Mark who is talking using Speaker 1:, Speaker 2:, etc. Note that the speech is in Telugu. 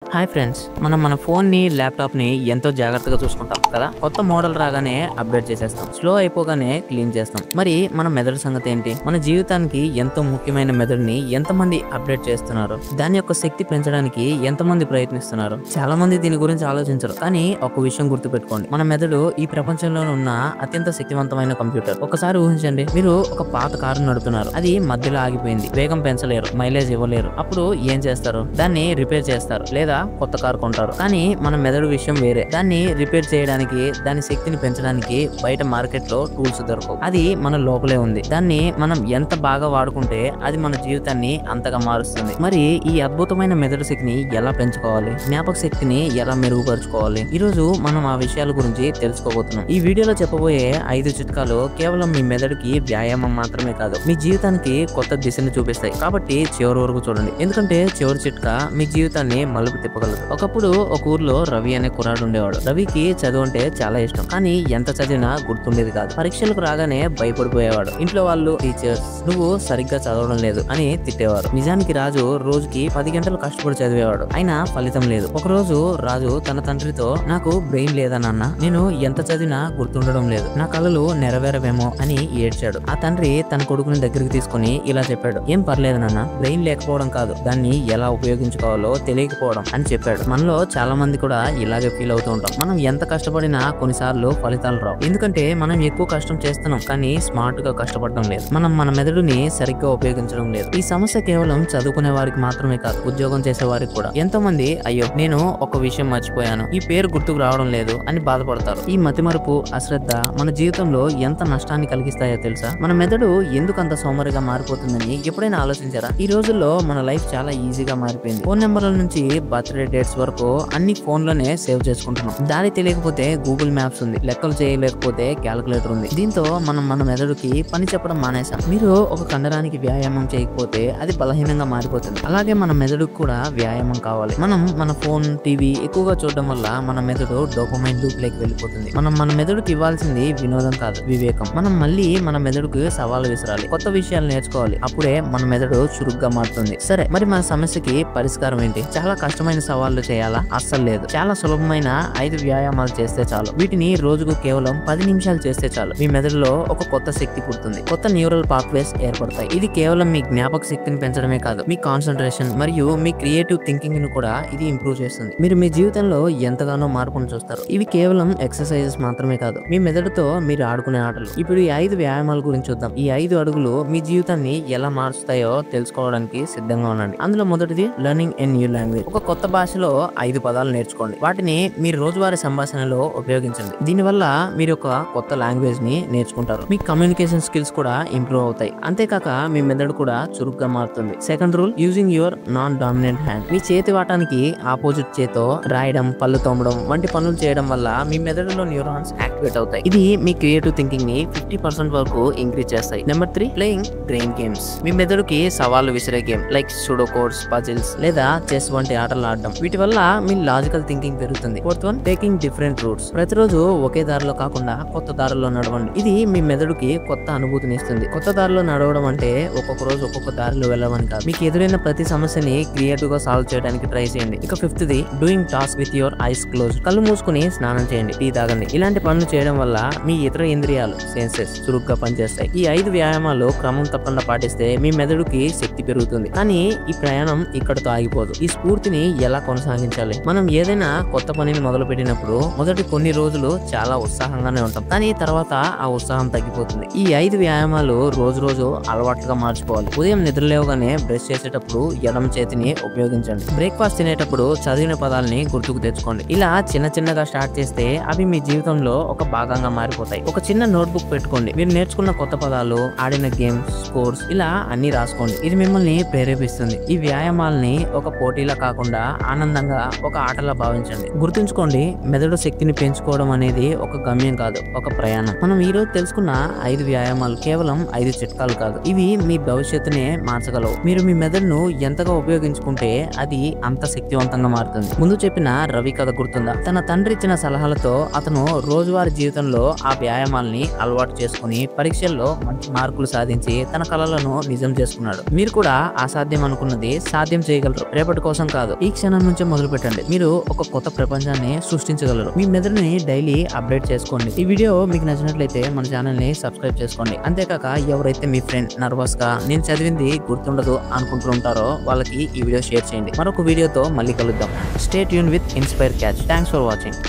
Speaker 1: హాయ్ ఫ్రెండ్స్, మనం మన ఫోన్ని ల్యాప్టాప్ని ఎంతో జాగ్రత్తగా చూసుకుంటాం కదా. కొత్త మోడల్ రాగానే అప్డేట్ చేసేస్తాం, స్లో అయిపోగానే క్లీన్ చేస్తాం. మరి మన మెదడు సంగతి ఏంటి? మన జీవితానికి ఎంతో ముఖ్యమైన మెదడుని ఎంతమంది అప్డేట్ చేస్తున్నారు? దాని యొక్క శక్తి పెంచడానికి ఎంతమంది ప్రయత్నిస్తున్నారు? చాలా మంది దీని గురించి ఆలోచించరు. కానీ ఒక విషయం గుర్తుపెట్టుకోండి, మన మెదడు ఈ ప్రపంచంలో ఉన్న అత్యంత శక్తివంతమైన కంప్యూటర్. ఒకసారి ఊహించండి, మీరు ఒక పాత కారు నడుపుతున్నారు, అది మధ్యలో ఆగిపోయింది, వేగం పెంచలేరు, మైలేజ్ ఇవ్వలేరు. అప్పుడు ఏం చేస్తారు? దాన్ని రిపేర్ చేస్తారు లేదా కొత్త కారు కొంటారు. కానీ మన మెదడు విషయం వేరే. దాన్ని రిపేర్ చేయడానికి, దాని శక్తిని పెంచడానికి బయట మార్కెట్ లో టూల్స్ దొరకవు. అది మన లోపలే ఉంది. దాన్ని మనం ఎంత బాగా వాడుకుంటే అది మన జీవితాన్ని అంతగా మారుస్తుంది. మరి ఈ అద్భుతమైన మెదడు శక్తిని ఎలా పెంచుకోవాలి? జ్ఞాపక శక్తిని ఎలా మెరుగుపరుచుకోవాలి? ఈ రోజు మనం ఆ విషయాల గురించి తెలుసుకోబోతున్నాం. ఈ వీడియోలో చెప్పబోయే 5 చిట్కాలు కేవలం మీ మెదడుకి వ్యాయామం మాత్రమే కాదు, మీ జీవితానికి కొత్త దిశను చూపిస్తాయి. కాబట్టి చివరి వరకు చూడండి, ఎందుకంటే చివరి చిట్కా మీ జీవితాన్ని మలుపు తిప్పగలదు. ఒకప్పుడు ఒక ఊర్లో రవి అనే కుర్రాడు ఉండేవాడు. రవికి చదువు అంటే చాలా ఇష్టం, కానీ ఎంత చదివినా గుర్తుండేది కాదు. పరీక్షలకు రాగానే భయపడిపోయేవాడు. ఇంట్లో వాళ్ళు, టీచర్స్ నువ్వు సరిగ్గా చదవడం లేదు అని తిట్టేవారు. నిజానికి రాజు రోజుకి 10 గంటలు కష్టపడి చదివేవాడు, అయినా ఫలితం లేదు. ఒక రోజు రాజు తన తండ్రితో, నాకు బ్రెయిన్ లేదా నాన్న, నేను ఎంత చదివినా గుర్తుండడం లేదు, నా కలలు నెరవేరవేమో అని ఏడ్చాడు. ఆ తండ్రి తన కొడుకుని దగ్గరికి తీసుకుని ఇలా చెప్పాడు, ఏం పర్లేదు నాన్న, బ్రెయిన్ లేకపోవడం కాదు, దాన్ని ఎలా ఉపయోగించుకోవాలో తెలియకపోవడం అని చెప్పాడు. మనలో చాలా మంది కూడా ఇలాగే ఫీల్ అవుతూ ఉంటాం. మనం ఎంత కష్టపడినా కొన్నిసార్లు ఫలితాలు రావు, ఎందుకంటే మనం ఎక్కువ కష్టం చేస్తున్నాం కానీ స్మార్ట్ గా కష్టపడడం లేదు. మనం మన మెదడుని సరిగ్గా ఉపయోగించడం లేదు. ఈ సమస్య కేవలం చదువుకునే వారికి మాత్రమే కాదు, ఉద్యోగం చేసే వారికి కూడా. ఎంతో మంది, అయ్యో నేను ఒక విషయం మర్చిపోయాను, ఈ పేరు గుర్తుకు రావడం లేదు అని బాధపడతారు. ఈ మతిమరుపు, అశ్రద్ధ మన జీవితంలో ఎంత నష్టాన్ని కలిగిస్తాయో తెలుసా? మన మెదడు ఎందుకు అంత సోమరిగా మారిపోతుందని ఎప్పుడైనా ఆలోచించారా? ఈ రోజుల్లో మన లైఫ్ చాలా ఈజీగా మారిపోయింది. ఫోన్ నెంబర్ల నుంచి బర్త్డే డేట్స్ వరకు అన్ని ఫోన్ లోనే సేవ్ చేసుకుంటున్నాం. దారి తెలియకపోతే గూగుల్ మ్యాప్స్ ఉంది, లెక్కలు చేయలేకపోతే క్యాలిక్యులేటర్ ఉంది. దీంతో మనం మన మెదడుకి పని చెప్పడం మానేసాం. మీరు ఒక కండరానికి వ్యాయామం చేయకపోతే అది బలహీనంగా మారిపోతుంది. అలాగే మన మెదడుకు కూడా వ్యాయామం కావాలి. మనం మన ఫోన్, టీవీ ఎక్కువగా చూడడం వల్ల మన మెదడు డోపమైన్ లూప్ లోకి వెళ్ళిపోతుంది. మనం మన మెదడుకి ఇవ్వాల్సింది వినోదం కాదు, వివేకం. మనం మళ్ళీ మన మెదడుకు సవాలు విసరాలి, కొత్త విషయాలు నేర్చుకోవాలి. అప్పుడే మన మెదడు చురుగ్గా మారుతుంది. సరే, మరి మన సమస్యకి పరిష్కారం ఏంటి? చాలా కష్టమైన సవాళ్లు చేయాలా? అస్సలు లేదు. చాలా సులభమైన 5 వ్యాయామాలు చేస్తే చాలు. వీటిని రోజుకు కేవలం 10 నిమిషాలు చేస్తే చాలు. మీ మెదడులో ఒక కొత్త శక్తి పుడుతుంది, కొత్త న్యూరల్ పాత్వేస్ ఏర్పడతాయి. ఇది కేవలం మీ జ్ఞాపక శక్తిని పెంచడమే కాదు, మీ కాన్సన్ట్రేషన్ మరియు మీ క్రియేటివ్ థింకింగ్ ను కూడా ఇది ఇంప్రూవ్ చేస్తుంది. మీరు మీ జీవితంలో ఎంతగానో మార్పును చూస్తారు. ఇవి కేవలం ఎక్సర్సైజెస్ మాత్రమే కాదు, మీ మెదడుతో మీరు ఆడుకునే ఆటలు. ఇప్పుడు ఈ 5 వ్యాయామాల గురించి చూద్దాం. ఈ 5 అడుగులు మీ జీవితాన్ని ఎలా మారుస్తాయో తెలుసుకోవడానికి సిద్ధంగా ఉండండి. అందులో మొదటిది లెర్నింగ్ ఎ న్యూ లాంగ్వేజ్. ఒక కొత్త భాషలో 5 పదాలు నేర్చుకోండి. వాటిని మీరు రోజువారీ సంభాషణలో ఉపయోగించండి. దీనివల్ల మీరు ఒక కొత్త లాంగ్వేజ్ ని నేర్చుకుంటారు. మీ కమ్యూనికేషన్ స్కిల్స్ కూడా ఇంప్రూవ్ అవుతాయి. అంతేకాక మీ మెదడు కూడా చురుగ్గా మారుతుంది. Second rule, using your non dominant hand. మీ చేతి వాటానికి ఆపోజిట్ చేతో రాయడం, పళ్ళు తోమడం వంటి పనులు చేయడం వల్ల మీ మెదడులో న్యూరాన్స్ యాక్టివేట్ అవుతాయి. ఇది మీ క్రియేటివ్ థింకింగ్ ని 50% వరకు ఇంక్రీజ్ చేస్తాయి. Number 3, playing brain games. మీ మెదడుకి సవాళ్లు విసిరే గేమ్ లైక్ సుడోకోడ్స్, పజిల్స్ లేదా చెస్ వంటి ఆటలు ఆడడం. వీటి వల్ల మీ లాజికల్ థింకింగ్ పెరుగుతుంది. Fourth one, taking different routes. ప్రతిరోజు ఒకే దారిలో కాకుండా కొత్త దారిలో నడవండి. ఇది మీ మెదడుకి కొత్త అనుభూతిని ఇస్తుంది. కొత్త దారిలో నడవడం అంటే ఒక్కొక్క రోజు ఒక్కొక్క దారిలో వెళ్ళమని కాదు. మీకు ఎదురైన ప్రతి సమస్యని క్రియేటివ్ గా సాల్వ్ చేయడానికి ట్రై చేయండి. ఇక 5th, doing task with your eyes close. కళ్ళు మూసుకుని స్నానం చేయండి, టీ తాగండి. ఇలాంటి పనులు చేయడం వల్ల మీ ఇతర ఇంద్రియాలు, సెన్సెస్ చురుగ్గా పనిచేస్తాయి. ఈ 5 వ్యాయామాలు క్రమం తప్పకుండా పాటిస్తే మీ మెదడుకి శక్తి పెరుగుతుంది. కానీ ఈ ప్రయాణం ఇక్కడతో ఆగిపోదు. ఈ స్ఫూర్తిని ఎలా కొనసాగించాలి? మనం ఏదైనా కొత్త పనిని మొదలు పెట్టినప్పుడు మొదటి కొన్ని రోజులు చాలా ఉత్సాహంగానే ఉంటాం, కానీ తర్వాత ఆ ఉత్సాహం తగ్గిపోతుంది. ఈ 5 వ్యాయామాలు రోజు రోజు అలవాట్లుగా మార్చుకోవాలి. ఉదయం నిద్రలేవగానే బ్రష్ చేసేటప్పుడు ఎడమ చేతిని ఉపయోగించండి. బ్రేక్ఫాస్ట్ తినేటప్పుడు చదివిన పదాలని గుర్తుకు తెచ్చుకోండి. ఇలా చిన్న చిన్నగా స్టార్ట్ చేస్తే అవి మీ జీవితంలో ఒక భాగంగా మారిపోతాయి. ఒక చిన్న నోట్బుక్ పెట్టుకోండి. మీరు నేర్చుకున్న కొత్త పదాలు, ఆడిన గేమ్స్, స్కోర్స్ ఇలా అన్ని రాసుకోండి. ఇది మిమ్మల్ని ప్రేరేపిస్తుంది. ఈ వ్యాయామాలని ఒక పోటీలా కాకుండా ఆనందంగా ఒక ఆటలా భావించండి. గుర్తుంచుకోండి, మెదడు శక్తిని పెంచుకోవడం అనేది ఒక గమ్యం కాదు, ఒక ప్రయాణం. మనం ఈ రోజు తెలుసుకున్న 5 వ్యాయామాలు కేవలం 5 చిట్కాలు కాదు, ఇవి మీ భవిష్యత్తునే మార్చగలవు. మీరు మీ మెదడును ఎంతగా ఉపయోగించుకుంటే అది అంత శక్తివంతంగా మారుతుంది. ముందు చెప్పిన రవి కథ గుర్తుందా? తన తండ్రి ఇచ్చిన సలహాలతో అతను రోజువారీ జీవితంలో ఆ వ్యాయామాల్ని అలవాటు చేసుకుని పరీక్షల్లో మంచి మార్కులు సాధించి తన కలలను నిజం చేసుకున్నాడు. మీరు కూడా అసాధ్యం అనుకున్నది సాధ్యం చేయగలరు. రేపటి కోసం కాదు, ఈ ఈ క్షణం నుంచే మొదలు పెట్టండి. మీరు ఒక కొత్త ప్రపంచాన్ని సృష్టించగలరు. మీ మెదడుని డైలీ అప్డేట్ చేసుకోండి. ఈ వీడియో మీకు నచ్చినట్లయితే మన ఛానల్ ని సబ్స్క్రైబ్ చేసుకోండి. అంతేకాక ఎవరైతే మీ ఫ్రెండ్ నర్వస్ గా నేను చదివింది గుర్తుండదు అనుకుంటూ ఉంటారో వాళ్ళకి ఈ వీడియో షేర్ చేయండి. మరొక వీడియోతో మళ్ళీ కలుద్దాం. Stay tune with inspire catch. Thanks for watching.